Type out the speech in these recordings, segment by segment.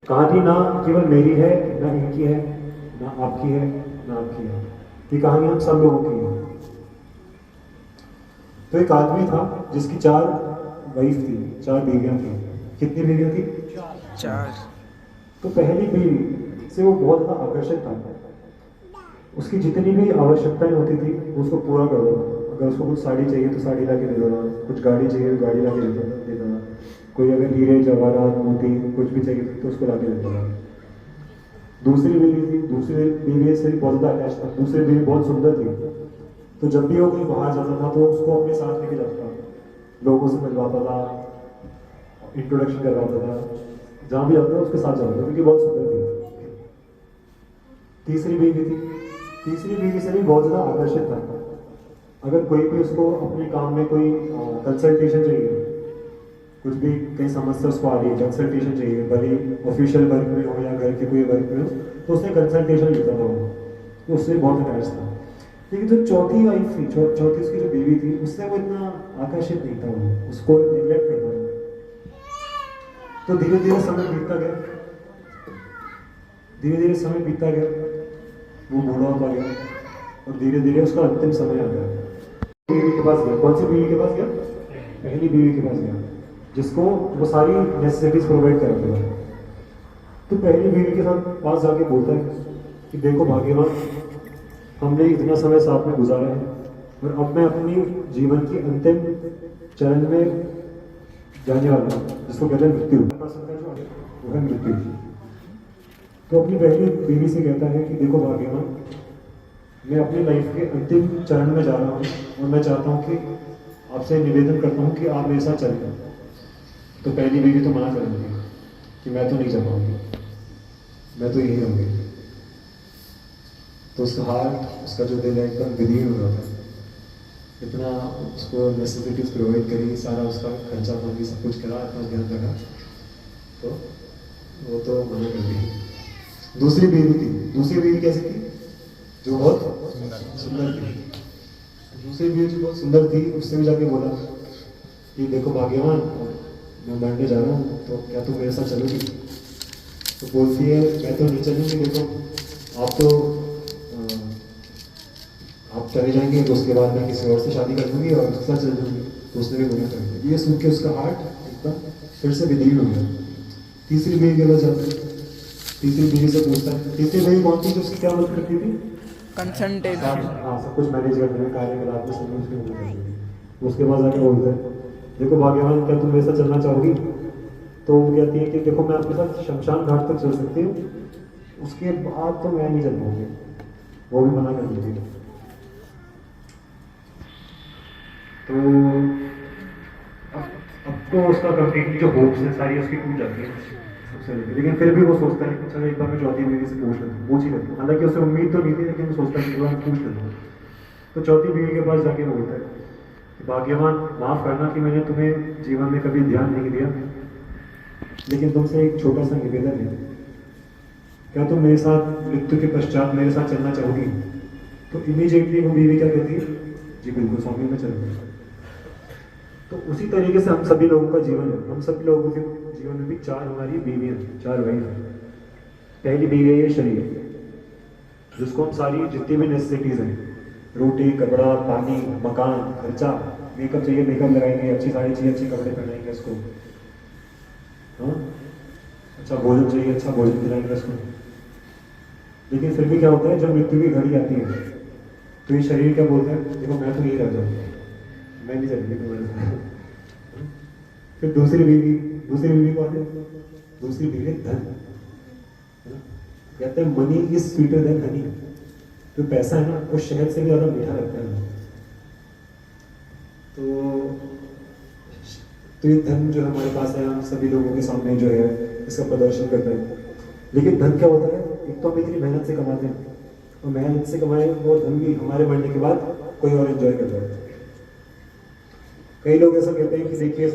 कहानी ना केवल मेरी है, ना इनकी है, ना आपकी है, ना आपकी है। ये कहानी हम सब लोगों की है। तो एक आदमी था जिसकी 4 वाइफ थी, 4 बीवियां थी। कितनी बीवियां थी? चार। तो पहली बीवी से वो बहुत ज़्यादा आकर्षित था। उसकी जितनी भी आवश्यकताएं होती थी वो उसको पूरा कर देता था। अगर उसको कुछ साड़ी चाहिए तो साड़ी ला के दे देता था, कुछ गाड़ी चाहिए तो गाड़ी ला के देता था। कोई अगर हीरे जवाहरात मोती कुछ भी चाहिए तो उसको ला के देता था। दूसरी बीवी थी, दूसरी बीवी से बहुत ज़्यादा अटैच था। दूसरी बीवी बहुत सुंदर थी। तो जब भी वो कहीं बाहर जाता था तो उसको अपने साथ लेके जाता था, लोगों से मिलवाता था, इंट्रोडक्शन करवाता था। जहाँ भी जाता था उसके साथ जाता था क्योंकि बहुत सुंदर थी। तीसरी बीवी थी, तीसरी बीवी से भी बहुत ज़्यादा आकर्षित था। अगर कोई भी उसको अपने काम में कोई कंसल्टेशन चाहिए, कुछ भी कहीं समस्या उसको आ रही है, कंसल्टेशन चाहिए, भले ऑफिशियल वर्क में हो या घर के कोई वर्क में हो, तो उसने कंसल्टेशन लेता था वो, तो उससे बहुत अटैच था। लेकिन जो चौथी वाइफ थी, चौथी उसकी जो बीवी थी, उससे वो इतना आकर्षित नहीं था, वो उसको निगलेक्ट करता था। तो धीरे धीरे समय बीतता गया, धीरे धीरे समय बीतता गया, वो बूढ़ा होता गया और धीरे धीरे उसका अंतिम समय आ गया। बीवी के पास गया। कौन सी बीवी के पास गया? पहली बीवी के पास गया, जिसको वो सारी नेसेसिटीज प्रोवाइड करता था। तो पहली बीवी के साथ पास जाके बोलता है कि देखो भाग्यवान, हमने इतना समय साथ में गुजारा है और अब मैं अपनी जीवन की अंतिम चरण में जाने वाला हूँ, जिसको कहते हैं मृत्यु। वो है मृत्यु। तो अपनी पहली बीवी से कहता है कि देखो भाग्यवान, मैं अपनी लाइफ के अंतिम चरण में जा रहा हूँ और मैं चाहता हूँ कि आपसे निवेदन करता हूँ कि आप मेरे साथ चलें। तो पहली बीवी तो मना कर देती कि मैं तो नहीं जा पाऊंगी, मैं तो यही रहूँगी। तो उसका हार्ट, उसका जो दिल है एकदम विदीर्ण हो रहा था। इतना उसको नेसेसिटीज प्रोवाइड करी, सारा उसका खर्चा पानी सब कुछ करा, इतना ध्यान रखा, तो वो तो मना कर दी। दूसरी बीवी थी। दूसरी बीवी कैसी थी? जो बहुत सुंदर थी। दूसरी बीवी जो बहुत सुंदर थी, उससे भी जाके बोला कि देखो भाग्यवान, मैं मरने जा रहा हूँ, तो क्या तुम मेरे साथ चलोगी? तो बोलती है मैं तो नहीं चलूँगी, देखो आप तो आप चले जाएंगे तो उसके बाद मैं किसी और से शादी कर लूँगी और उसके साथ चल जाऊँगी। तो उसने भी मना कर दिया। ये सुन के उसका हार्ट एकदम फिर से विदीर्ण हो गया। तीसरी बीवी के पास जाता है, तीसरी बीवी से पूछता है। तीसरी बीवी कौन थी जो उसकी क्या मदद करती थी? कंसल्टेशन। हाँ, सब कुछ मैनेज करने में, कार्यकलाप में सब कुछ मदद करती थी। उसके पास जाके बोलता है देखो भाग्यवान, क्या तुम मेरे साथ चलना चाहोगी? तो वो कहती है कि देखो मैं आपके साथ शमशान घाट तक चल सकती हूँ, उसके बाद तो मैं नहीं चल पाऊंगी। वो भी मना कर देती है। तो अब तो उसका कंप्लीटली जो होप्स है सारी उसकी टूट जाती है सबसे लेकर। लेकिन फिर भी वो सोचता है कि चलो एक बार मैं चौथी बीवी से पूछ ही लेता हूँ। हालांकि उसे उम्मीद तो नहीं थी, लेकिन वो सोचता है कि मैं पूछ लेता हूँ। तो चौथी बीवी के पास जाके बोलता है कि भाग्यवान, माफ़ करना कि मैंने तुम्हें जीवन में कभी ध्यान नहीं दिया, लेकिन तुमसे एक छोटा सा निवेदन है। क्या तुम मेरे साथ मृत्यु के पश्चात मेरे साथ चलना चाहोगी? तो इमीडिएटली वो बीवी क्या कहती है? जी बिल्कुल स्वामी, मैं चलूँगा। तो उसी तरीके से हम सभी लोगों का जीवन है। हम सभी लोगों के जीवन में भी 4 हमारी बीवियाँ, 4 वाइफ हैं। पहली बीवी है ये शरीर, जिसको हम सारी जितनी भी नेसेसिटीज़ हैं, रोटी, कपड़ा, पानी, मकान, खर्चा, मेकअप चाहिए मेकअप लगाएंगे, अच्छी साड़ी चाहिए अच्छे कपड़े पहनाएंगे उसको, हाँ, अच्छा भोजन चाहिए अच्छा भोजन खिलाएंगे उसको। लेकिन फिर भी क्या होता है, जब मृत्यु की घड़ी आती है तो ये शरीर क्या बोलता है? देखो मैं तो यही रह जाऊँगा, मैं नहीं चलूँगी तुम्हारे साथ। फिर दूसरी बीवी कौन है? दूसरी बीवी धन, है ना? कहते हैं money is sweeter than Honey. जो पैसा है ना, वो शहद से भी ज़्यादा मीठा लगता है। तो ये धन जो हमारे पास है, हम सभी लोगों के सामने जो है इसका प्रदर्शन करते हैं। लेकिन धन क्या होता है? एक तो हम इतनी मेहनत से कमाते हैं, और मेहनत से कमाए वो धन भी हमारे मरने के बाद कोई और एंजॉय करता है। कई लोग ऐसा कहते हैं कि देखिए,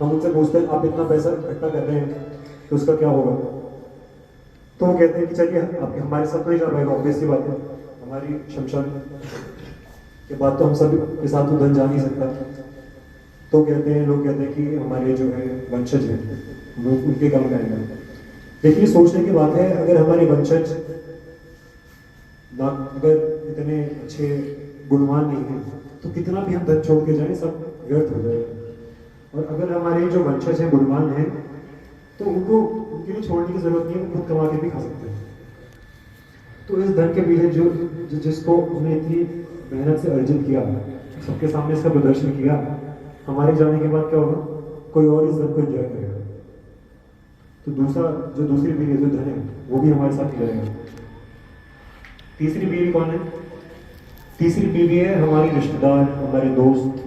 हम उनसे पूछते हैं आप इतना पैसा इकट्ठा कर रहे हैं तो उसका क्या होगा? तो वो कहते हैं कि चलिए आप हमारे साथ तो नहीं जा पाएगा, ऑब्वियस सी बात है, हमारी शमशान के बाद तो हम सब के साथ तो धन जा नहीं सकता। तो कहते हैं, लोग कहते हैं कि हमारे जो है वंशज हैं वो उनके काम करेंगे। देखिए सोचने की बात है, अगर हमारे वंशज ना अगर इतने अच्छे गुणवान नहीं हैं तो कितना भी हम धन छोड़ के जाएं सब व्यर्थ हो जाएगा। और अगर हमारे जो वंशज हैं गुणवान हैं तो उनको उनके लिए छोड़ने की जरूरत नहीं है, वो खुद कमा के भी खा सकते हैं। तो इस धन के पीछे जिसको उसने इतनी मेहनत से अर्जित किया, सबके सामने इसका प्रदर्शन किया, हमारे जाने के बाद क्या होगा, कोई और इस धन को एंजॉय करेगा। तो दूसरी बीवी जो धन है वो भी हमारे साथ ही रहेगा। तीसरी बीवी कौन है? तीसरी बीवी है हमारे रिश्तेदार, हमारे दोस्त,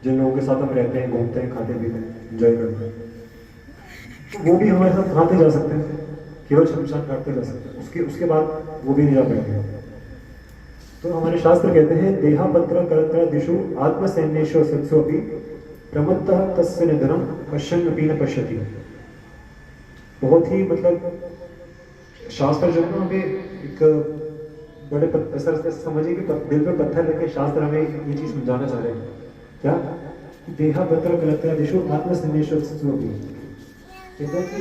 जिन लोगों के साथ हम रहते हैं, घूमते हैं, खाते पीते हैं, एंजॉय करते हैं। तो वो भी हमारे साथ खाते जा सकते हैं, केवल शमशान काटते जा सकते हैं, उसके बाद वो भी नहीं जा पाएंगे। तो हमारे शास्त्र कहते हैं देहापत्र करत्र दिशु आत्मसैन्येषु सत्सु अपि प्रमत्तः तस्य निधनम पश्यन्नपि न पश्यति। बहुत ही मतलब शास्त्र जो है ना हमें एक बड़े ऐसा समझिए कि दिल पे पत्थर रखे शास्त्र हमें ये चीज समझाना चाह रहे हैं। क्या? देहापत्र करत्र दिशु आत्मसैन्येषु सत्सु अपि। कहते हैं कि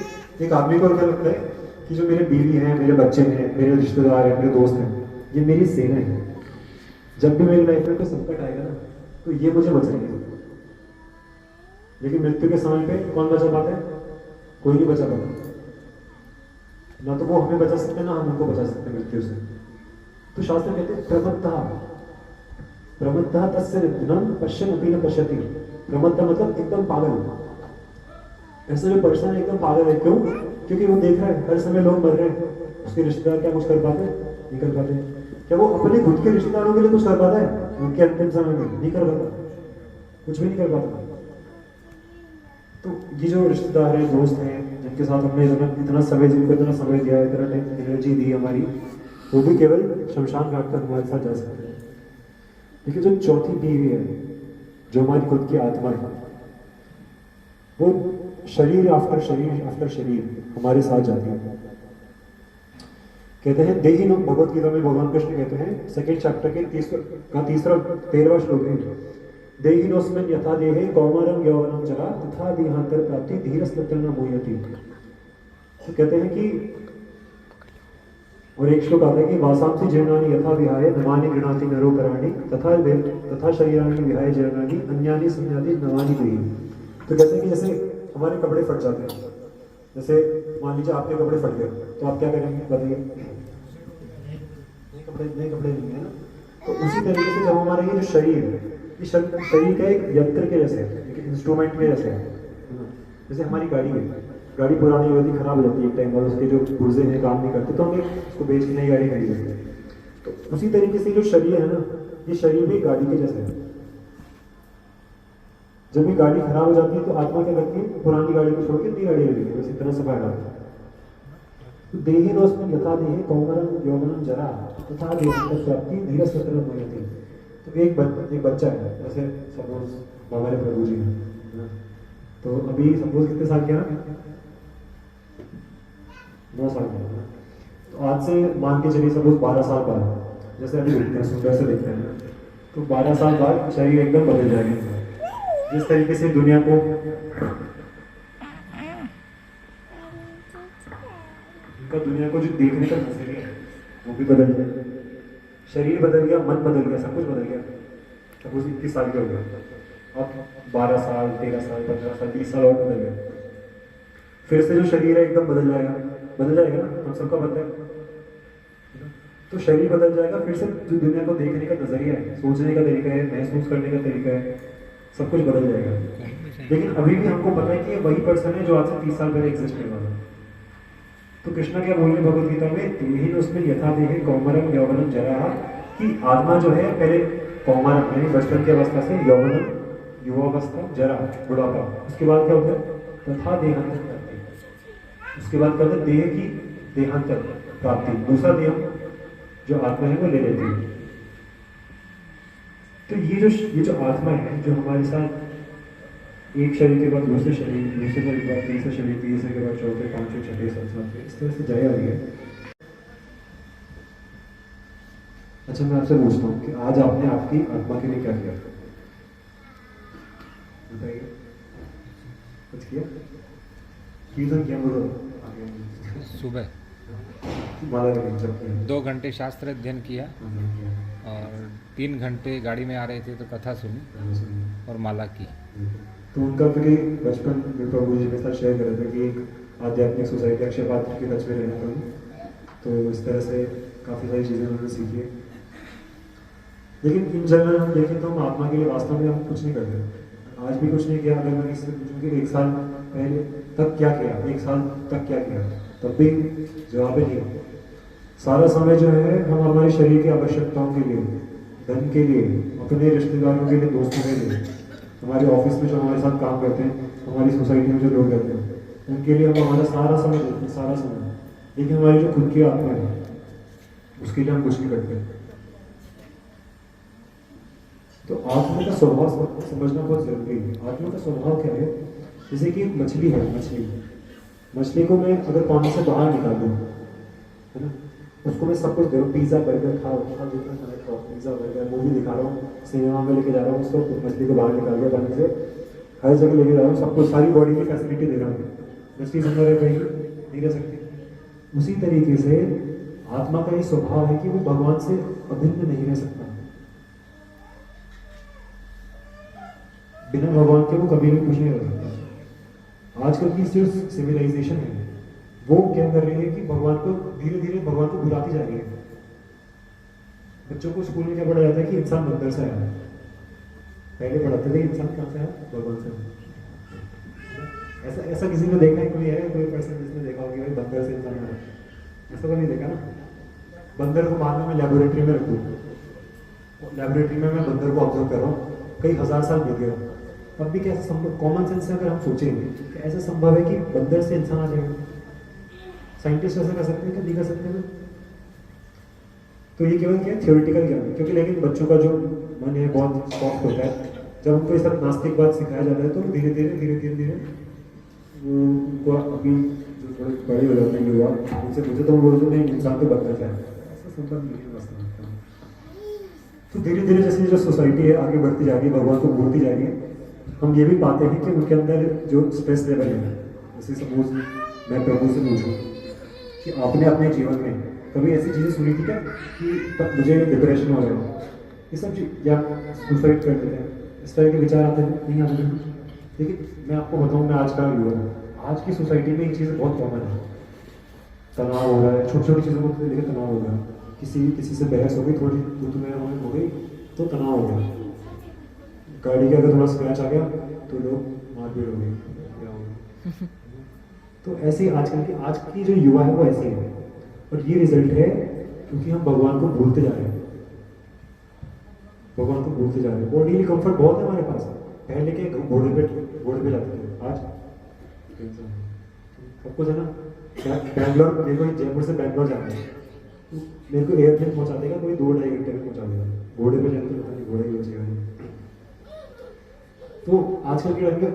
एक आदमी को अगर लगता है कि जो मेरे बीवी हैं, मेरे बच्चे हैं, मेरे रिश्तेदार हैं, मेरे दोस्त हैं, ये मेरी सेना है, जब भी मेरी लाइफ में कोई संकट आएगा ना तो ये मुझे बचाएंगे। लेकिन मृत्यु के समय पे कौन बचा पाता है? कोई नहीं बचा पाता। ना तो वो हमें बचा सकते, ना हम उनको बचा सकते मृत्यु से। तो शास्त्र कहते हैं प्रमत्तः तस्य निधनम पश्यन्नपि न पश्यति। प्रमत्तः मतलब एकदम पागल। ऐसा जो पर्सन एकदम पागल है, क्यों? क्योंकि वो देख रहा है हर समय लोग मर रहे हैं, उसके रिश्तेदार क्या कुछ कर पाते हैं? नहीं कर पाते। क्या वो अपने खुद के रिश्तेदारों के लिए कुछ कर पाता है? उनके अंतिम समय में नहीं कर पाता, कुछ भी नहीं कर पाता। तो ये जो रिश्तेदार हैं, दोस्त हैं, जिनके साथ हमने इतना समय दिया, इतना एनर्जी दी हमारी, वो भी केवल शमशान घाट तक हमारे साथ जा सकते हैं। लेकिन जो चौथी बीवी है, जो हमारी खुद की आत्मा है, वो शरीर आफ्टर शरीर हमारे साथ जाती है। कहते हैं देही नो, भगवत गीता में भगवान कृष्ण कहते हैं सेकेंड चैप्टर के 13वां श्लोक है, देही नोस्मिन् यथा देहे कौमारम यौवनम जरा तथा देहांतर प्राप्ति धीरस्तत्र न मुह्यति। तो कहते हैं कि, और एक श्लोक आता है कि वासांसि जीर्णानि यथा विहाय नवानि गृह्णाति नरो कराणि तथा शरीराणि विहाय जीर्णानि अन्यानि संयाति नवानि देहि। तो कहते हैं कि जैसे हमारे कपड़े फट जाते हैं, जैसे मान लीजिए आपके कपड़े फट गए तो आप क्या करेंगे बताइए? नए कपड़े नहीं है ना। तो उसी तरीके से जब हमारा ये जो शरीर है, ये शरीर का एक यंत्र के जैसे है, एक इंस्ट्रूमेंट के जैसे है। जैसे हमारी गाड़ी है, गाड़ी पुरानी हो जाती, खराब हो जाती है, एक टाइम बाद उसके जो पुर्जे हैं काम नहीं करते, तो हम उसको बेच के नई गाड़ी खरीद लेते हैं। तो उसी तरीके से जो शरीर है ना, ये शरीर भी गाड़ी के जैसे है। जब भी गाड़ी खराब हो जाती है तो आत्मा क्या करती है? पुरानी गाड़ी को छोड़ के नई गाड़ी ले लेती है, बस इतना सा फायदा है। तो देहि नोस्मिन् यथा देहे कौमारम यौवनम जरा तथा देहांतर प्राप्ति धीरस्तत्र न मुह्यति। तो एक बच्चा है, जैसे सपोज हमारे प्रभु जी हैं, तो अभी सपोज कितने साल के हैं? 9 साल के हैं। तो आज से मान के चलिए सपोज 12 साल बाद, जैसे अभी दिखते हैं, सुंदर से दिखते हैं, तो 12 साल बाद शरीर एकदम बदल जाएगा। जिस तरीके से दुनिया को जो देखने का नजरिया है वो भी बदल गया, शरीर बदल गया, मन बदल गया, सब कुछ बदल गया। अब उसी 21 साल के हो गए, अब 12 साल, 13 साल, 15 साल, 20 साल और बदल गए। फिर से जो शरीर है एकदम बदल जाएगा ना, हम सबका बदल है। तो शरीर बदल जाएगा, फिर से जो दुनिया को देखने का नजरिया है, सोचने का तरीका है, महसूस करने का तरीका है, सब कुछ बदल जाएगा। लेकिन अभी भी हमको पता है कि वही पर्सन है जो आज से 30 साल पहले एग्जिस्ट कर रहा था। तो कृष्णा क्या बोल रहे भगवत गीता में, देहि उसमें यथा देहे कौमारम यौवनम जरा, कि आत्मा जो है पहले कौमारम यानी बचपन की अवस्था से यौवनम युवावस्था, जरा बुढ़ापा, उसके बाद क्या होता है? तथा देहांतर प्राप्ति। उसके बाद क्या होता है? देह की देहांतर प्राप्ति, दूसरा देह जो आत्मा है वो ले लेती है। तो ये जो आत्मा है जो हमारे साथ एक शरीर के बाद दूसरे शरीर, दूसरे शरीर के बाद तीसरे शरीर, तीसरे के बाद चौथे, पांचवें, छठे, सातवें, इस तरह से जाया रही है। अच्छा, मैं आपसे पूछता हूँ कि आज आपने आपकी आत्मा के लिए क्या किया? बताइए, कुछ किया? कीर्तन किया? बोलो आगे। सुबह माला का जप किया। 2 घंटे शास्त्र अध्ययन किया और 3 घंटे गाड़ी में आ रहे थे तो कथा सुनी और माला की। तो उनका फिर एक बचपन में प्रभु जी के साथ शेयर कर रहे थे कि एक आध्यात्मिक सोसाइटी अक्षय पात्र के टच में रहना पड़ी, तो इस तरह से काफ़ी सारी चीज़ें उन्होंने सीखी है। लेकिन इन जनरल हम देखें तो हम आत्मा के लिए वास्तव में हम कुछ नहीं करते। आज भी कुछ नहीं किया। अगर मैं किसी से पूछूं कि 1 साल पहले तक क्या किया, 1 साल तक क्या किया, तब भी जवाब ही नहीं। सारा समय जो है हम हमारे शरीर की आवश्यकताओं के लिए, धन के लिए, अपने रिश्तेदारों के लिए, दोस्तों के लिए, हमारे ऑफिस में जो हमारे साथ काम करते हैं, हमारी सोसाइटी में जो लोग रहते हैं, उनके लिए हम हमारा सारा समय देते हैं, सारा समय। लेकिन हमारी जो खुद की आत्मा है उसके लिए हम कुछ नहीं करते। तो आत्मा का स्वभाव समझना बहुत जरूरी है। आत्मा का स्वभाव क्या है? जैसे कि एक मछली है, मछली को मैं अगर पानी से बाहर निकाल दूँ, है ना, उसको मैं सब कुछ दे रहा हूँ, पिज़्ज़ा बर्गर खाओ, जितना खाना खाओ, पिज़्ज़ा बर्गर, मूवी दिखा रहा हूँ, सिनेमा में लेके जा रहा हूँ, उसको मछली को बाहर निकाल दिया पानी से, हर जगह लेके जा रहा हूँ, सबको सारी बॉडी की फैसिलिटी दे रहा हूँ, मछली जिंदा रह पाएगी? नहीं रह सकती। उसी तरीके से आत्मा का ये स्वभाव है कि वो भगवान से अभिन्न नहीं रह सकता। बिना भगवान के वो कभी भी कुछ नहीं कर सकता। आजकल की जो सिविलाइजेशन है वो क्या कर रही है कि भगवान को धीरे धीरे भगवान को भुलाती जा रही है। बच्चों को स्कूल में क्या पढ़ाया जाता है कि इंसान बंदर से आया है। पहले पढ़ाते थे इंसान कहाँ से आया? भगवान से। ऐसा ऐसा किसी ने देखा है? कोई है कोई पर्सन जिसने देखा होगा कि भाई बंदर से इंसान आया? ऐसा तो नहीं देखा ना। बंदर को बाद में मैं लेबोरेटरी में रख दूँ, लेबोरेटरी में मैं बंदर को ऑब्जर्व कर रहा हूँ, कई हजार साल बीत गए, तब भी कैसे संभव? कॉमन सेंस से अगर हम सोचेंगे कि ऐसा संभव है कि बंदर से इंसान आ जाएगा? साइंटिस्ट ऐसा कर सकते हैं कि नहीं कर सकते हैं? तो ये केवल क्या थियोरिटिकल ज्ञान है, क्योंकि लेकिन बच्चों का जो मन है बहुत सॉफ्ट होता है। जब उनको ये सब नास्तिकवाद सिखाया जाता है तो धीरे धीरे वो उनको अभी जो थोड़े बड़े हो जाते हैं युवा, उनसे पूछे तो वो बोलते नहीं, इंसान तो बंदर से है। ऐसा संभव नहीं है वास्तव में। तो धीरे धीरे जैसे जो सोसाइटी है आगे बढ़ती जा रही है, भगवान को भूलती जा रही है, हम ये भी पाते हैं कि उनके अंदर जो स्ट्रेस लेवल है, जैसे सपोज मैं प्रभु से पूछूं कि आपने अपने जीवन में कभी ऐसी चीज़ें सुनी थी क्या कि मुझे डिप्रेशन हो रहा है, ये सब चीज, या सुसाइड कर देते हैं, इस तरह के विचार आते हैं? नहीं आते हैं। लेकिन मैं आपको बताऊं, मैं आज का युवा हूँ, आज की सोसाइटी में ये चीज़ें बहुत कॉमन है। तनाव हो रहा है, छोटी छोटी चीज़ों को लेकर तनाव हो रहा है। किसी से बहस हो गई, थोड़ी तुम्हें हो गई तो तनाव हो गया। गाड़ी का अगर थोड़ा स्क्रैच आ गया तो लोग मारपीट हो गई, क्या हो गया। तो ऐसे ही आज की जो युवा है वो ऐसी है, और ये रिजल्ट है क्योंकि हम भगवान को भूलते जा रहे हैं। भगवान को भूलते जा रहे हैं। बॉडीली कंफर्ट बहुत है हमारे पास। पहले के घोड़े पे जाते थे, आज सब कुछ है ना। बैंगलोर, मेरे को जयपुर से बैंगलोर जाना है, मेरे को एयरप्लेन पहुंचा देगा कोई 2-2.5 घंटे में पहुंचा देगा। घोड़े पे जाने तो पता नहीं घोड़े की बचेगा नहीं। तो आजकल के टाइम में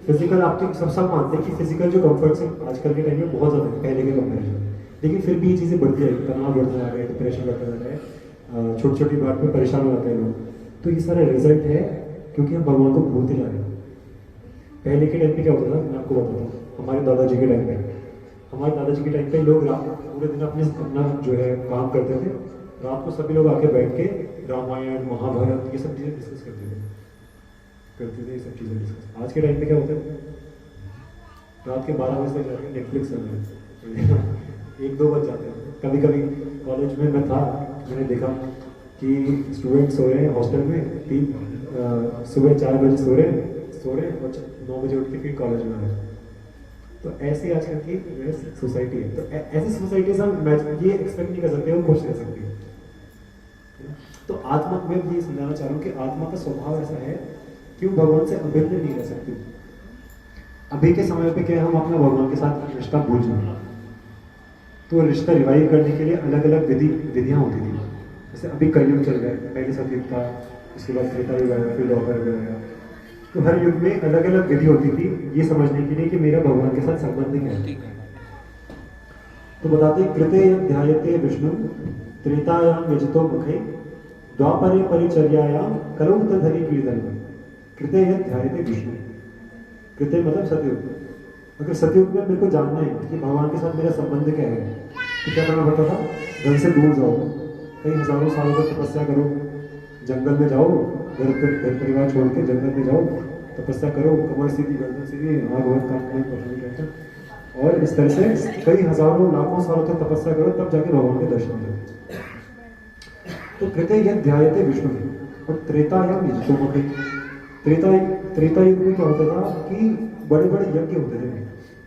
फिजिकल, आपके सब मानते हैं कि फिजिकल जो कंफर्ट्स है आजकल के टाइम में बहुत ज़्यादा है पहले के कंपेरिजन। लेकिन फिर भी ये चीज़ें बढ़ती है, तनाव बढ़ता जा रहा है, डिप्रेशन बढ़ता जा रहा है, छोटी छोटी बात में परेशान हो जाते हैं लोग। तो ये सारा रिजल्ट है क्योंकि हम भगवान को भूलते जा रहे हैं। पहले के टाइम पे क्या होता था, मैं आपको बताता हूँ। हमारे दादाजी के टाइम पे लोग पूरे दिन अपना जो है काम करते थे। रात को सभी लोग आके बैठ के रामायण, महाभारत, ये सब चीज़ें डिस्कस करते थे ये सब चीज़ें डिस्कस। आज के टाइम पे क्या होता है, रात के 12 बजे तक जाके नेटफ्लिक्स चल रहे हैं, 1-2 बज जाते हैं। कभी कभी कॉलेज में मैं था, मैंने देखा कि स्टूडेंट्स सो रहे हैं हॉस्टल में, सुबह 4 बजे सो रहे और 9 बजे उठ के फिर कॉलेज में आ रहे हैं। तो ऐसे आजकल की सोसाइटी है। तो ऐसी सोसाइटी से हम ये एक्सपेक्ट नहीं कर सकते वो खुश रह सकती है। तो आत्मा, मैं ये समझाना चाह रहा हूँ कि आत्मा का स्वभाव ऐसा है कि वो भगवान से अभिन्न नहीं रह सकती। अभी के समय पे क्या हम अपना भगवान के साथ रिश्ता भूल जाए, तो रिश्ता रिवाइव करने के लिए अलग अलग विधियाँ होती थी। जैसे अभी कलयुग चल रहा है, पहले सतयुग था, उसके बाद त्रेता युग आया, फिर द्वापर युग आया। तो हर युग में अलग अलग विधि होती थी ये समझने के लिए कि मेरा भगवान के साथ संबंध क्या है। तो बताते कृते ध्यायते विष्णु त्रेतायाम यजतो मुखे द्वापरे परिचर्यायाम कलौ तद्धरि कीर्तन। कृते ध्यायते विष्णु, कृते मतलब सतयुग, अगर सतयुग में मेरे को जानना है कि भगवान के साथ मेरा संबंध क्या है, तो क्या करना पड़ता था? घर से दूर जाओ, कई हजारों सालों तक तपस्या करो, जंगल में जाओ, घर परिवार छोड़ के जंगल में जाओ, तपस्या करो, कमर सीधी, गर्दन सीधी, आग वगैरह काम नहीं पता नहीं कहते, और इस तरह से कई हजारों लाखों सालों तक तपस्या करो, तब जाके भगवान के दर्शन करो। तो कृत्य यह ध्यायते विष्णु और त्रेतायाम यज्ञोमुखे। त्रेता युग में क्या होता था कि बड़े बड़े यज्ञ होते थे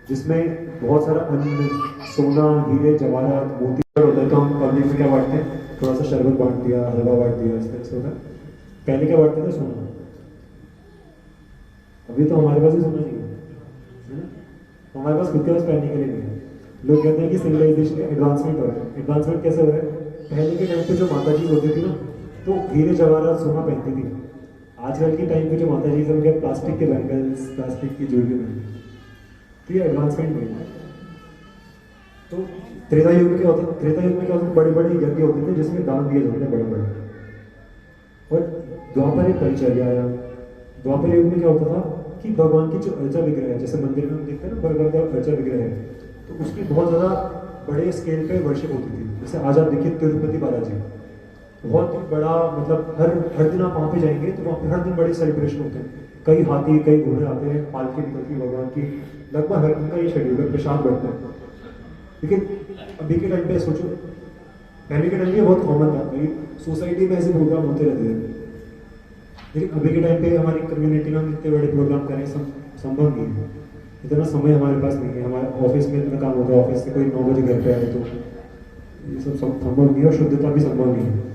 जिसमें बहुत सारा अन्न, सोना, हीरे, जवाहरात, मोती होता है। तो हम पब्लिक में क्या बांटते हैं? थोड़ा सा शरबत बांट दिया, हलवा बांट दिया, इस तरह से होता है। पहले क्या बांटते थे? सोना। अभी तो हमारे पास भी सोना नहीं है, हमारे पास खुद के पास पहनने के लिए नहीं है। लोग कहते हैं कि सिविलाइजेशन एडवांसमेंट हो रहा है। एडवांसमेंट कैसे हो रहा है? पहले के टाइम पे जो माता जी होती थी ना, तो हीरे जवाहरात सोना पहनती थी। आजकल के टाइम पे जो माता जी सब क्या प्लास्टिक के बैंगल्स, प्लास्टिक की ज्वेलरी पहनती, तो ये एडवांसमेंट नहीं है। तो त्रेता युग में क्या होता है? त्रेता युग में क्या होता है? बड़े बड़े यज्ञ होते थे जिसमें दान दिए जाते थे बड़े बड़े। और द्वापर एक परिचर्या आया। द्वापर युग में क्या होता था कि भगवान की जो अर्चा विग्रह है, जैसे मंदिर में हम देखते हैं ना भगवान का अर्चा विग्रह है, तो उसकी बहुत ज़्यादा बड़े स्केल पे वर्शिप होती थी। जैसे आज आप देखिए तिरुपति बालाजी, बहुत बड़ा, मतलब हर दिन आप वहाँ पे जाएंगे तो वहाँ पे हर दिन बड़े सेलिब्रेशन होते हैं। कई हाथी, कई घोड़े आते हैं, पालकी निकलती है भगवान की, लगभग हर दिन का ये शेड्यूल है, प्रसाद बढ़ते हैं। लेकिन अभी के टाइम पे सोचो, पहले के टाइम पे बहुत कॉमन था, कहीं सोसाइटी में ऐसे प्रोग्राम होते रहते थे। लेकिन अभी के टाइम पे हमारी कम्युनिटी में इतने बड़े प्रोग्राम करें संभव नहीं है। इतना समय हमारे पास नहीं है, हमारे ऑफिस में इतना काम होता है, ऑफिस से कोई 9 बजे घर पे आए तो ये सब संभव नहीं है, और शुद्धता भी संभव नहीं है।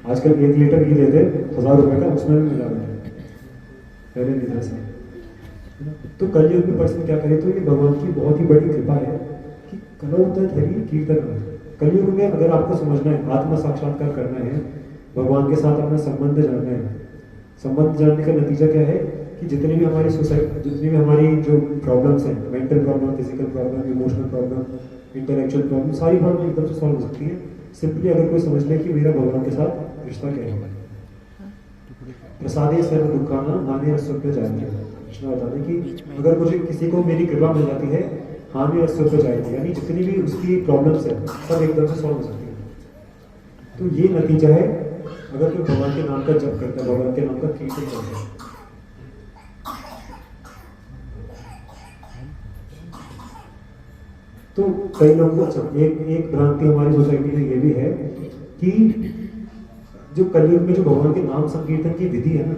आजकल 1 लीटर घी लेते 1000 रुपये का, उसमें भी मिलावट है, पहले नहीं था ऐसा। तो कलयुग में पर्सन क्या करे? तो ये भगवान की बहुत ही बड़ी कृपा है कि कलो तरी कीर्तन। कलयुग में अगर आपको समझना है, आत्म साक्षात्कार करना है, भगवान के साथ अपना संबंध जानना है, संबंध जानने का नतीजा क्या है कि जितनी भी हमारी सोसाइटी, जितनी भी हमारी जो प्रॉब्लम्स हैं, mental problem, physical problem, emotional problem, intellectual problem, सारी प्रॉब्लम एकदम से सॉल्व हो सकती है सिंपली अगर कोई समझ ले कि मेरा भगवान के साथ रिश्ता क्या है। प्रसादे सर्व दुखाना हानि रस्व जाएंगे। कृष्ण बताते हैं कि अगर मुझे किसी को मेरी कृपा मिल जाती है, हानि रस्व जाएगी, यानी जितनी भी उसकी प्रॉब्लम्स है सब एकदम से सॉल्व हो सकती है। तो ये नतीजा है अगर कोई भगवान के नाम का जप करता है, भगवान के नाम का कीर्तन करता है। तो कई लोगों को एक भ्रांति हमारी सोसाइटी में ये भी है कि जो कलयुग में जो भगवान के नाम संकीर्तन की विधि है ना,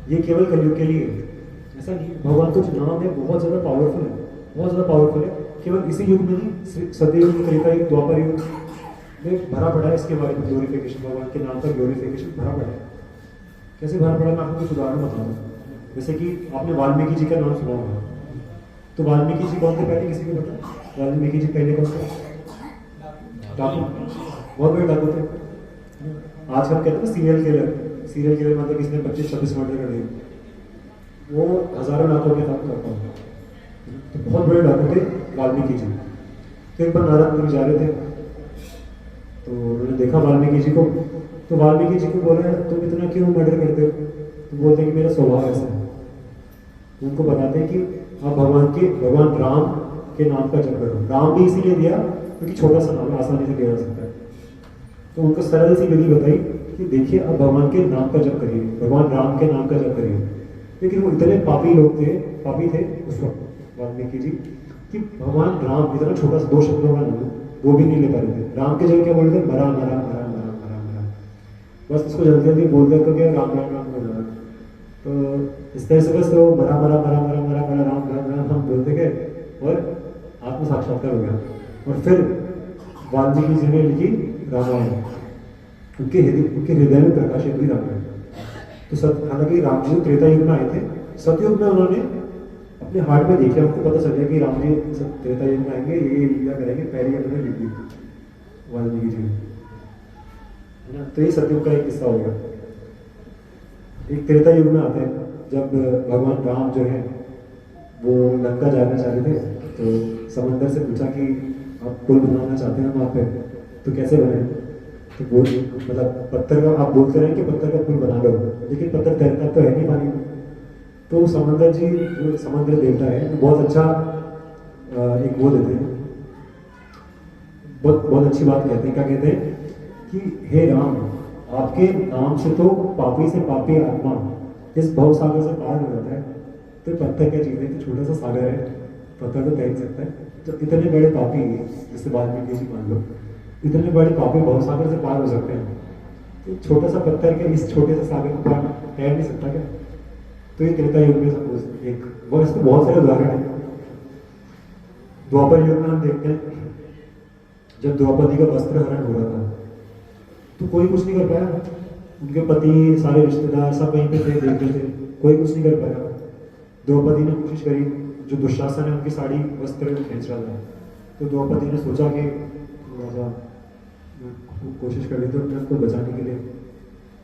ये केवल कलयुग के लिए है। ऐसा नहीं, भगवान का जो नाम है बहुत ज़्यादा पावरफुल है, बहुत ज़्यादा पावरफुल है। केवल इसी युग में नहीं, सतयुग, त्रेता युग, द्वापर युग में भरा पड़ा है इसके बारे में ग्लोरिफिकेशन, भगवान के नाम का ग्लोरिफिकेशन भरा पड़ा है। कैसे भरा पड़ा? मैं आपको कुछ उदाहरण बता रहा हूँ। जैसे कि आपने वाल्मीकि जी का नाम सुना होगा, तो वाल्मीकि जी कौन थे पहले? किसी को पता? वाल्मीकि जी पहले कौन थे? डाकू, बहुत बड़े डाकू थे। आज हम कहते हैं सीरियल किलर मतलब किसने 25-26 मर्डर कर दिए, वो हजारों डाकुओं के साथ करता होगा। तो बहुत बड़े डाकू थे वाल्मीकि जी। तो एक बार नारद मुनि जा रहे थे, तो उन्होंने देखा वाल्मीकि जी को, तो वाल्मीकि जी को बोला तुम इतना क्यों मर्डर करते हो? तो बोलते हैं कि मेरा स्वभाव ऐसा है। तो उनको बताते हैं कि आप भगवान राम के नाम का जप करो। राम भी इसीलिए दिया क्योंकि छोटा सा नाम आसानी से लिया जा सकता है। तो उनको सरल सी विधि बताई कि देखिए आप भगवान के नाम का जप करिए, भगवान राम के नाम का जप करिए। लेकिन वो इतने पापी थे उस वक्त वाल्मीकि जी, कि भगवान राम इतना छोटा सा 2 शब्दों का नाम वो भी नहीं ले पा रहे थे। राम के जगह क्या बोल रहे थे? मरा मरा मरा मरा मरा मरा, बस इसको जल्दी जल्दी बोल दे तो क्या राम राम राम बोल रहा। तो इस तरह से बस वो मरा मरा मरा मरा मरा मरा राम राम राम हम बोलते गए और आत्म साक्षात्कार हो गया। और फिर वाल्मीकि जी ने लिखी रामायण, उनके हृदय में प्रकाशित हुई रामायण। तो हालांकि राम जी त्रेता युग में आए थे, सतयुग में उन्होंने अपने हार्ट में देखा, उनको पता चल गया कि राम जी त्रेता युग में आएंगे, ये लीला करेंगे, पहले उन्होंने लिख दी वाल्मीकि जी, है ना। तो ये सतयुग का एक किस्सा हो गया। एक त्रेता युग में आते हैं जब भगवान राम जो है वो लंका जाना चाह रहे थे, तो समंदर से पूछा कि आप पुल बनाना चाहते हैं वहाँ पे, तो कैसे बने? तो बोल मतलब पत्थर का, आप बोलते रहे कि पत्थर का पुल बना लो, लेकिन पत्थर तैरता तो है नहीं पानी में। तो समंदर जी, जो समंदर देवता है, बहुत अच्छा एक वो देते हैं, बहुत बहुत अच्छी बात कहते हैं। क्या कहते हैं कि हे राम, आपके नाम से तो पापी से पापी आत्मा इस भव सागर से पार हो जाता है। तो ये पत्थर क्या चीज़ है कि छोटा सा सागर है, पत्थर तो तैर सकता है। तो इतने बड़े पापी हैं, जैसे वाल्मीकि जी मान लो, इतने बड़े पापी भव सागर से पार हो सकते हैं, तो छोटा सा पत्थर के इस छोटे से सागर को पार तैर नहीं सकता क्या? तो ये त्रेता युग में सपोज एक, और इसके बहुत सारे उदाहरण हैं। द्वापर युग में हम देखते हैं जब द्रौपदी का वस्त्र हरण हो रहा था तो कोई कुछ नहीं कर पाया, उनके पति सारे रिश्तेदार सब वहीं पे थे, देख रहे थे, कोई कुछ नहीं कर पाया। द्रौपदी ने कोशिश करी, जो दुशासन है उनकी साड़ी वस्त्र खींच रहा था, तो द्रौपदी ने सोचा कि थोड़ा सा कोशिश कर रही थी अपने को बचाने के लिए,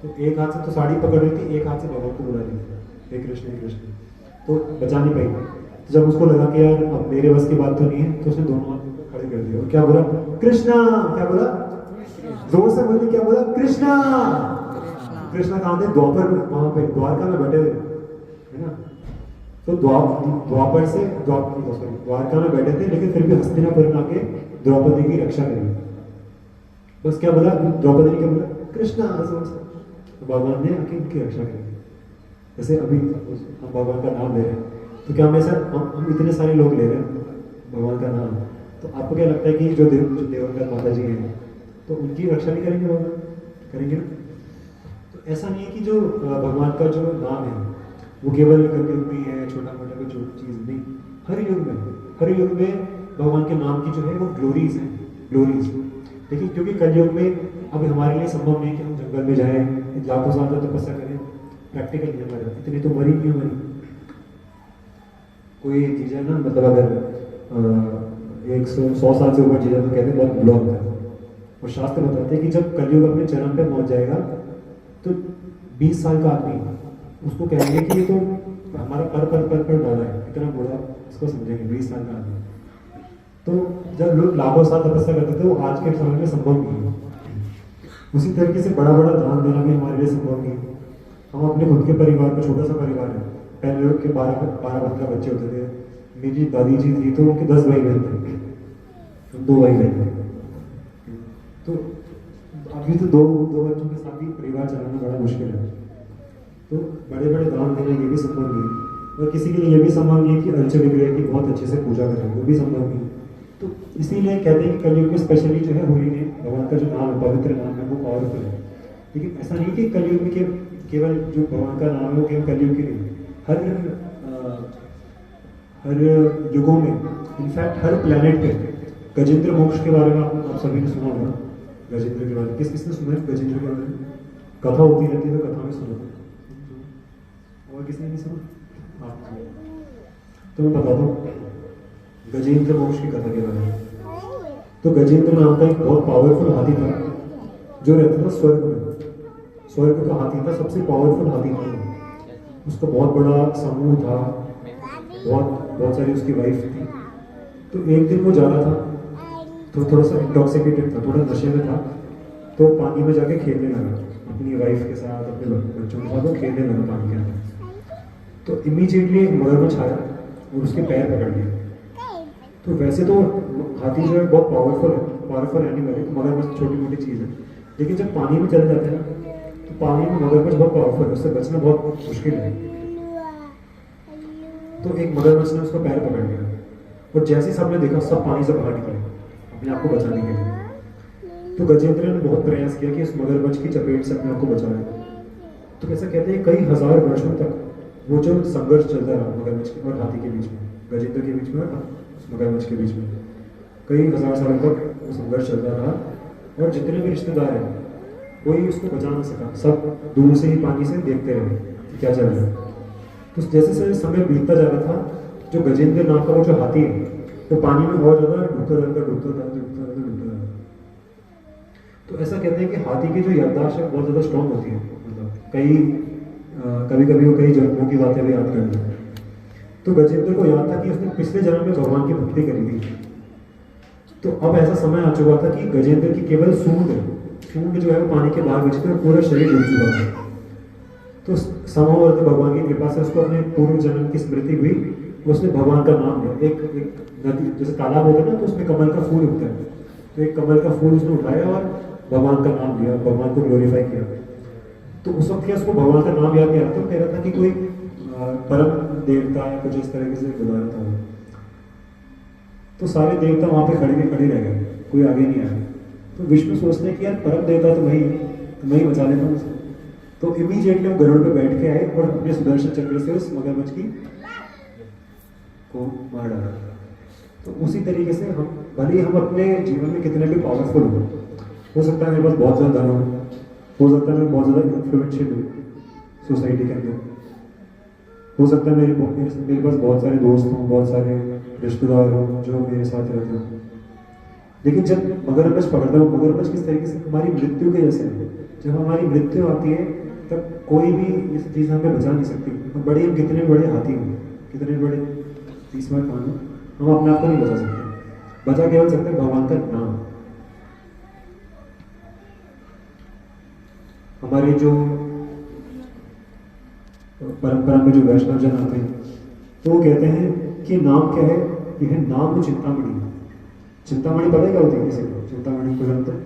तो एक हाथ से तो साड़ी पकड़ रही थी, एक हाथ से भगवान को बुला रही थी, हे कृष्ण हे कृष्ण, तो बचा नहीं पाई। तो जब उसको लगा कि यार अब मेरे बस की बात तो नहीं है, तो उसने दोनों हाथ खड़े कर दिया और क्या बोला, कृष्णा, क्या बोला, जोर से बोली, क्या बोला, कृष्णा। कृष्णा कहाँ थे? द्वापर में, वहां पे द्वारका में बैठे हुए, है ना। तो द्वापर से द्वारका में बैठे थे, लेकिन फिर भी हस्तिनापुर में आके द्रौपदी की रक्षा करी। बस क्या बोला द्रौपदी ने, क्या बोला, कृष्णा, तो भगवान ने आके उनकी रक्षा करी। जैसे अभी हम भगवान का नाम ले रहे हैं, तो क्या हमें सर हम इतने सारे लोग ले रहे हैं भगवान का नाम, तो आपको क्या लगता है कि जो देवंगत माता जी हैं तो उनकी रक्षा नहीं करेंगे भगवान? करेंगे ना। तो ऐसा नहीं है कि जो भगवान का जो नाम है वो केवल कलयुग में है, छोटा मोटा कोई छोटी चीज़ नहीं, हर युग में, हर युग में भगवान के नाम की जो है वो ग्लोरीज हैं, ग्लोरीज। लेकिन क्योंकि कलयुग में अब हमारे लिए संभव नहीं कि हम जंगल में जाएं, लाखों साल तक तपस्या करें, प्रैक्टिकल नहीं हमारा, इतनी तो मरी नहीं हमारी। कोई चीज़ है ना, मतलब अगर 100 साल से ऊपर चीज़ें तो कहते हैं बहुत बुरा होता है। और शास्त्र बताते हैं कि जब कलयुग अपने चरम पे पहुंच जाएगा तो 20 साल का आदमी उसको कहेंगे कि ये तो हमारा पर डाला है, इतना बुरा इसको समझेंगे 20 साल का आदमी। तो जब लोग लाखों साल तपस्या करते थे वो आज के समय में संभव नहीं है। उसी तरीके से बड़ा बड़ा दान देना भी हमारे लिए संभव नहीं है। हम अपने खुद के परिवार में, छोटा सा परिवार है, पहले लोग के 12-15 बच्चे होते थे। मेरी दादी जी थी तो उनके 10 भाई बहन थे, 2 भाई बहन थे। तो अभी तो दो बच्चों के साथ ही परिवार चलाना बड़ा मुश्किल है। तो बड़े बड़े दान देना ये भी संभव नहीं है, और किसी के लिए ये भी संभव नहीं है कि अर्च विग्रह की बहुत अच्छे से पूजा करें, वो भी संभव नहीं है। तो इसीलिए कहते हैं कि कलयुग में स्पेशली जो है होली ने भगवान का जो नाम है, पवित्र नाम है, वो पावरफुल है। लेकिन ऐसा नहीं कि कलयुग में केवल जो भगवान का नाम है वो केवल कलयुग के लिए, हर युगों में, इनफैक्ट हर प्लेनेट पे। गजेंद्र मोक्ष के बारे में आप सभी ने सुना होगा, गजेंद्र के बारे में किसने सुना है? गजेंद्र के बारे में कथा होती रहती है तो कथा में सुना, और किसने नहीं सुना? आप तो मैं बता दूं गजेंद्र मोक्ष की कथा के बारे में। तो गजेंद्र नाम का एक बहुत पावरफुल हाथी था जो रहता था स्वर्ग में। स्वर्ग का हाथी था, सबसे पावरफुल हाथी था। उसका बहुत बड़ा समूह था, बहुत सारी उसकी वाइफ थी। तो एक दिन वो जा रहा था तो थोड़ा सा इंटॉक्सिकेटेड था, थोड़ा नशे में था, तो पानी में जाके खेलने लगा अपनी वाइफ के साथ, अपने बच्चों के साथ वो खेलने लगा पानी के अंदर। तो इमीडिएटली एक मगरमच्छ आया और उसके पैर पकड़ लिया। तो वैसे तो हाथी जो है बहुत पावरफुल एनिमल है, तो मगरमच्छ छोटी मोटी चीज़ है, लेकिन जब पानी में चले जाते हैं ना तो पानी में मगरमच्छ बहुत पावरफुल है, उससे बचना बहुत मुश्किल है। तो एक मगरमच्छ ने उसका पैर पकड़ लिया और जैसे ही सबने देखा सब पानी से बाहर निकले अपने आप को बचाने के लिए। तो गजेंद्र ने बहुत प्रयास किया कि इस मगरमच्छ की चपेट से अपने आप को बचाए। तो ऐसा कहते हैं कई हजार वर्षों तक वो जो संघर्ष चलता रहा मगरमच्छ और हाथी के बीच में, गजेंद्र के बीच में और मगरमच्छ के बीच में, कई हजार सालों तक वो संघर्ष चलता रहा। और जितने भी रिश्तेदार हैं कोई उसको बचा ना सका, सब दूर से ही पानी से देखते रहे कि क्या चल रहा है। तो जैसे समय बीतता जा रहा था, जो गजेंद्र नाम का वो जो हाथी है वो पानी में और ज़्यादा डूबता था। तो ऐसा कहते हैं कि हाथी की जो याददाश्त है बहुत ज़्यादा स्ट्रॉन्ग होती है, मतलब कभी कभी वो कई जन्मों की बातें भी याद कर लेते हैं। तो गजेंद्र को याद था कि उसने पिछले जन्म में भगवान की भक्ति करी थी। तो अब ऐसा समय आ चुका था कि गजेंद्र की केवल सूंड जो है वो पानी के बाहर बची थी और पूरा शरीर डूब चुका था। तो समावर्त भगवान की कृपा से उसको अपने पूर्व जन्म की स्मृति हुई उसने भगवान का नाम लिया। एक नदी जैसे तालाब होता है ना, तो उसमें कमल का फूल उगता है, तो एक कमल का फूल उसने उठाया और भगवान का नाम लिया, भगवान को ग्लोरीफाई किया। तो उस वक्त क्या उसको भगवान का नाम याद नहीं आता, तो कह रहा था कि कोई परम देवता या कुछ इस तरीके से बुला रहा था वो। तो सारे देवता वहां पे खड़े रह गए, कोई आगे नहीं आया। तो विष्णु सोचते हैं कि यार परम देवता तो वही है, तो मैं ही बचा लेता हूँ उसको। तो इमीडिएटली वो गरुड़ पे बैठ के आए और अपने सुदर्शन चक्र से उस मगरमच्छ की को मार डाला। तो उसी तरीके से हम भले ही हम अपने जीवन में कितने भी पावरफुल हो सकता है मेरे पास बहुत ज़्यादा धन हो सकता है मैं बहुत ज़्यादा इन्फ्लुएंशियल हूँ सोसाइटी के अंदर, हो सकता है मेरे पास बहुत सारे दोस्त हों, बहुत सारे रिश्तेदार हों जो मेरे साथ रहते हों, लेकिन जब मगरमच्छ पकड़ता है, वो मगरमच्छ किस तरीके से हमारी मृत्यु के जैसे है। जब हमारी मृत्यु आती है तब कोई भी इस चीज़ हमें बचा नहीं सकती। बड़े हम कितने बड़े हाथी हों, कितने बड़े 30 मिनट मान लो, हम अपने आप को नहीं बचा सकते। बचा केवल सकते हैं भगवान का नाम। हमारे जो परंपरा में जो वैष्णव जन आते हैं तो वो कहते हैं कि नाम क्या है, यह नाम तो चिंतामणि है। चिंतामणि पता है क्या होती है किसी को? चिंतामणि को जानते हैं?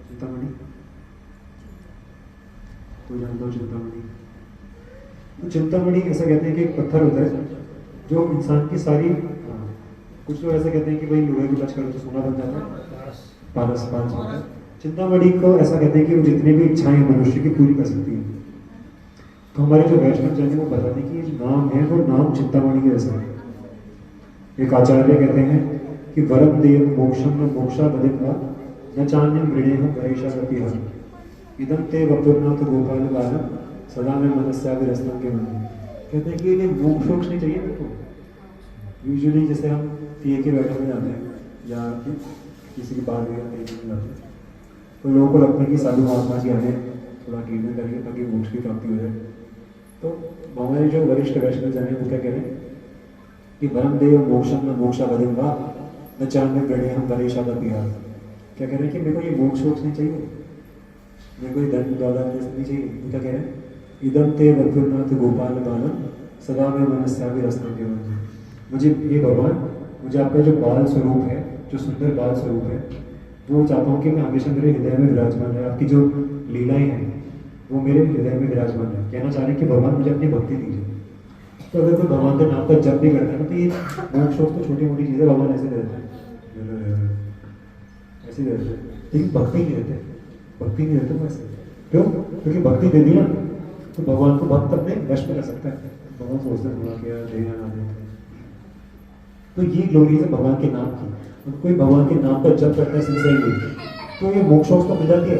चिंतामणि कोई जानता हो? चिंतामणि, तो चिंतामणि ऐसा कहते हैं कि एक पत्थर होता है जो इंसान की सारी, कुछ लोग ऐसा कहते हैं कि भाई लोहे को टच करो तो सोना बन जाता है, पारस होता है। चिंतामणि को ऐसा कहते हैं कि वो जितनी भी इच्छाएं मनुष्य की पूरी कर सकती है। तो हमारे जो वैष्णव जन है वो बताते हैं कि नाम है वो नाम चिंतामणि के जैसा है। एक आचार्य कहते हैं कि वरम देव मोक्षम न मोक्षा बदित्वा न चान्यम गृणेह गणेशा गतिहा इदम ते वपुर्नाथ गोपाल बालम सदा में मनस्याभिरस्तम के मन। कहते हैं कि ये मोक्ष नहीं चाहिए मेरे को। यूजुअली जैसे हम पिए के बैठे में जाते हैं या किसी की बात में जाते हैं तो लोगों को लगता है कि साधु महात्मा जी आने थोड़ा ट्रीटमेंट करेंगे ताकि मोक्ष की प्राप्ति हो जाए। तो हमारे जो वरिष्ठ वैष्णव जन है वो क्या कह रहे हैं कि वरम देव मोक्षम न मोक्षा बदित्वा न चान्य गणेह गणेशा गतिहा। क्या कह रहे हैं कि मेरे को ये मोक्ष नहीं चाहिए, मेरे को ये धन दौलत नहीं चाहिए। क्या कह रहे हैं? इदम ते वपुर्नाथ गोपाल बालम सदा में मनस्याभिरस्तम के मन। मुझे ये भगवान, मुझे आपका जो बाल स्वरूप है, जो सुंदर बाल स्वरूप है, वो चाहता हूँ कि मैं हमेशा मेरे हृदय में विराजमान रहे। आपकी जो लीलाएं हैं वो मेरे हृदय में विराजमान रहे। कहना चाह रहे हैं कि भगवान मुझे अपनी भक्ति दीजिए। तो अगर कोई भगवान के नाम पर जप भी करता है ना तो ये मोक्ष तो छोटी मोटी चीज़ें भगवान ऐसे दे देते हैं, ऐसे दे देते हैं, लेकिन भक्ति नहीं देते, भक्ति नहीं देते वैसे। क्यों? क्योंकि भक्ति दे दी ना तो भगवान को भक्त अपने वश में कर सकता है। भगवान सोचते हैं क्या देना ना दे। तो ये ग्लोरी है भगवान के नाम की। तो कोई भगवान के नाम पर जप करता है सिंसियरली तो ये मोक्ष तो मिल जाती है,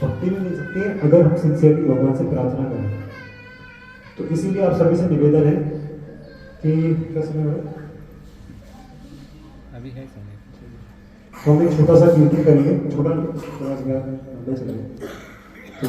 भक्ति भी मिल सकती है अगर हम सिंसियरली भगवान से प्रार्थना करें। तो इसीलिए आप सभी से निवेदन है कि क्या समय हो रहा है? अभी है समय। तो हम एक छोटा सा कीर्तन करेंगे, छोटा थोड़ा सा लंबा चलेगा। तो